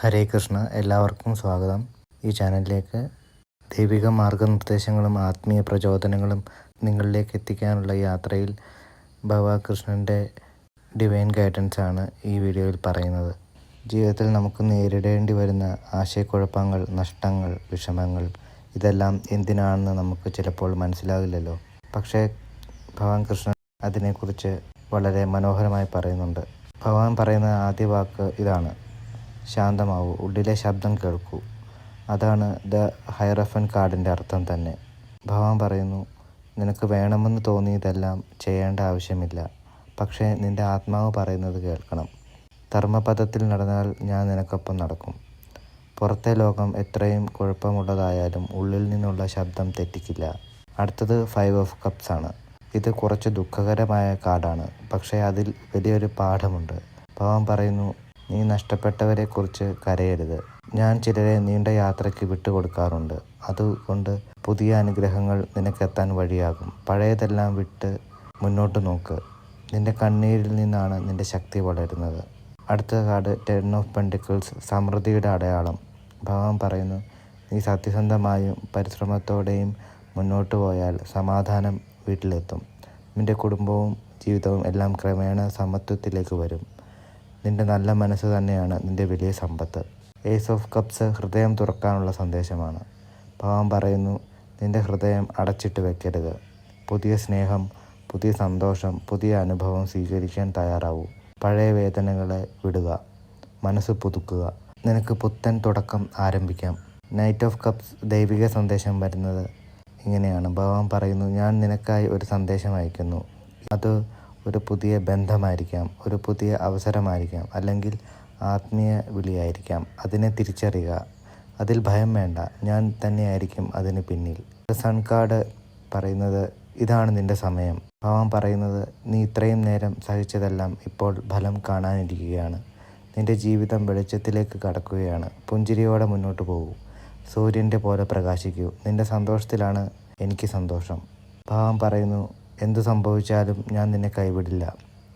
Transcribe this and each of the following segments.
ഹരേ കൃഷ്ണ, എല്ലാവർക്കും സ്വാഗതം. ഈ ചാനലിലേക്ക് ദൈവിക മാർഗനിർദ്ദേശങ്ങളും ആത്മീയ പ്രചോദനങ്ങളും നിങ്ങളിലേക്ക് എത്തിക്കാനുള്ള യാത്രയിൽ കൃഷ്ണൻ്റെ ഡിവൈൻ ഗൈഡൻസ് ആണ് ഈ വീഡിയോയിൽ പറയുന്നത്. ജീവിതത്തിൽ നമുക്ക് നേരിടേണ്ടി വരുന്ന ആശയക്കുഴപ്പങ്ങൾ, നഷ്ടങ്ങൾ, വിഷമങ്ങൾ ഇതെല്ലാം എന്തിനാണെന്ന് നമുക്ക് ചിലപ്പോൾ മനസ്സിലാകില്ലല്ലോ. പക്ഷേ കൃഷ്ണൻ അതിനെക്കുറിച്ച് വളരെ മനോഹരമായി പറയുന്നുണ്ട്. ഭഗവാൻ പറയുന്ന ആദ്യ വാക്ക് ഇതാണ്: ശാന്തമാവൂ, ഉള്ളിലെ ശബ്ദം കേൾക്കൂ. അതാണ് ദ ഹയറഫൻ കാർഡിൻ്റെ അർത്ഥം തന്നെ. ഭഗവാൻ പറയുന്നു, നിനക്ക് വേണമെന്ന് തോന്നിയതെല്ലാം ചെയ്യേണ്ട ആവശ്യമില്ല, പക്ഷേ നിൻ്റെ ആത്മാവ് പറയുന്നത് കേൾക്കണം. ധർമ്മപഥത്തിൽ നടന്നാൽ ഞാൻ നിനക്കൊപ്പം നടക്കും. പുറത്തെ ലോകം എത്രയും കുഴപ്പമുള്ളതായാലും ഉള്ളിൽ നിന്നുള്ള ശബ്ദം തെറ്റിക്കില്ല. അടുത്തത് 5 ഓഫ് കപ്സ് ആണ്. ഇത് കുറച്ച് ദുഃഖകരമായ കാർഡാണ്, പക്ഷേ അതിൽ വലിയൊരു പാഠമുണ്ട്. ഭഗവാൻ പറയുന്നു, നീ നഷ്ടപ്പെട്ടവരെക്കുറിച്ച് കരയരുത്. ഞാൻ ചിലരെ നീണ്ട യാത്രയ്ക്ക് വിട്ടുകൊടുക്കാറുണ്ട്. അതുകൊണ്ട് പുതിയ അനുഗ്രഹങ്ങൾ നിനക്കെത്താൻ വഴിയാകും. പഴയതെല്ലാം വിട്ട് മുന്നോട്ട് നോക്ക്. നിന്റെ കണ്ണീരിൽ നിന്നാണ് നിന്റെ ശക്തി വളരുന്നത്. അടുത്ത കാർഡ് 10 ഓഫ് പെൻറ്റിക്കിൾസ്, സമൃദ്ധിയുടെ അടയാളം. ഭഗവാൻ പറയുന്നു, നീ സത്യസന്ധമായും പരിശ്രമത്തോടെയും മുന്നോട്ട് പോയാൽ സമാധാനം വീട്ടിലെത്തും. നിന്റെ കുടുംബവും ജീവിതവും എല്ലാം ക്രമേണ സമത്വത്തിലേക്ക് വരും. നിന്റെ നല്ല മനസ്സ് തന്നെയാണ് നിന്റെ വലിയ സമ്പത്ത്. ഏസ് ഓഫ് കപ്സ് ഹൃദയം തുറക്കാനുള്ള സന്ദേശമാണ്. ഭഗവാൻ പറയുന്നു, നിന്റെ ഹൃദയം അടച്ചിട്ട് വെക്കരുത്. പുതിയ സ്നേഹം, പുതിയ സന്തോഷം, പുതിയ അനുഭവം സ്വീകരിക്കാൻ തയ്യാറാവൂ. പഴയ വേദനകളെ വിടുക, മനസ്സ് പുതുക്കുക. നിനക്ക് പുത്തൻ തുടക്കം ആരംഭിക്കാം. നൈറ്റ് ഓഫ് കപ്സ് ദൈവിക സന്ദേശം വരുന്നത് ഇങ്ങനെയാണ്. ഭഗവാൻ പറയുന്നു, ഞാൻ നിനക്കായി ഒരു സന്ദേശം അയക്കുന്നു. അത് ഒരു പുതിയ ബന്ധമായിരിക്കാം, ഒരു പുതിയ അവസരമായിരിക്കാം, അല്ലെങ്കിൽ ആത്മീയ വിളിയായിരിക്കാം. അതിനെ തിരിച്ചറിയുക. അതിൽ ഭയം വേണ്ട. ഞാൻ തന്നെയായിരിക്കും അതിന് പിന്നിൽ. സൺ കാർഡ് പറയുന്നത് ഇതാണ് നിന്റെ സമയം. ഭഗവാൻ പറയുന്നത്, നീ ഇത്രയും നേരം സഹിച്ചതെല്ലാം ഇപ്പോൾ ഫലം കാണാനിരിക്കുകയാണ്. നിന്റെ ജീവിതം വെളിച്ചത്തിലേക്ക് കടക്കുകയാണ്. പുഞ്ചിരിയോടെ മുന്നോട്ട് പോകൂ. സൂര്യൻ്റെ പോലെ പ്രകാശിക്കൂ. നിന്റെ സന്തോഷത്തിലാണ് എനിക്ക് സന്തോഷം. ഭഗവാൻ പറയുന്നു, എന്തു സംഭവിച്ചാലും ഞാൻ നിന്നെ കൈവിടില്ല.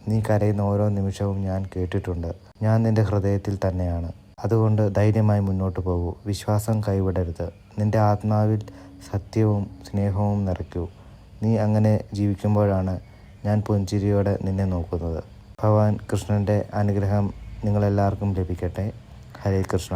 നീ കരയുന്ന ഓരോ നിമിഷവും ഞാൻ കേട്ടിട്ടുണ്ട്. ഞാൻ നിന്റെ ഹൃദയത്തിൽ തന്നെയാണ്. അതുകൊണ്ട് ധൈര്യമായി മുന്നോട്ട് പോകൂ. വിശ്വാസം കൈവിടരുത്. നിന്റെ ആത്മാവിൽ സത്യവും സ്നേഹവും നിറയ്ക്കൂ. നീ അങ്ങനെ ജീവിക്കുമ്പോഴാണ് ഞാൻ പുഞ്ചിരിയോടെ നിന്നെ നോക്കുന്നത്. ഭഗവാൻ കൃഷ്ണൻ്റെ അനുഗ്രഹം നിങ്ങളെല്ലാവർക്കും ലഭിക്കട്ടെ. ഹരേ കൃഷ്ണ.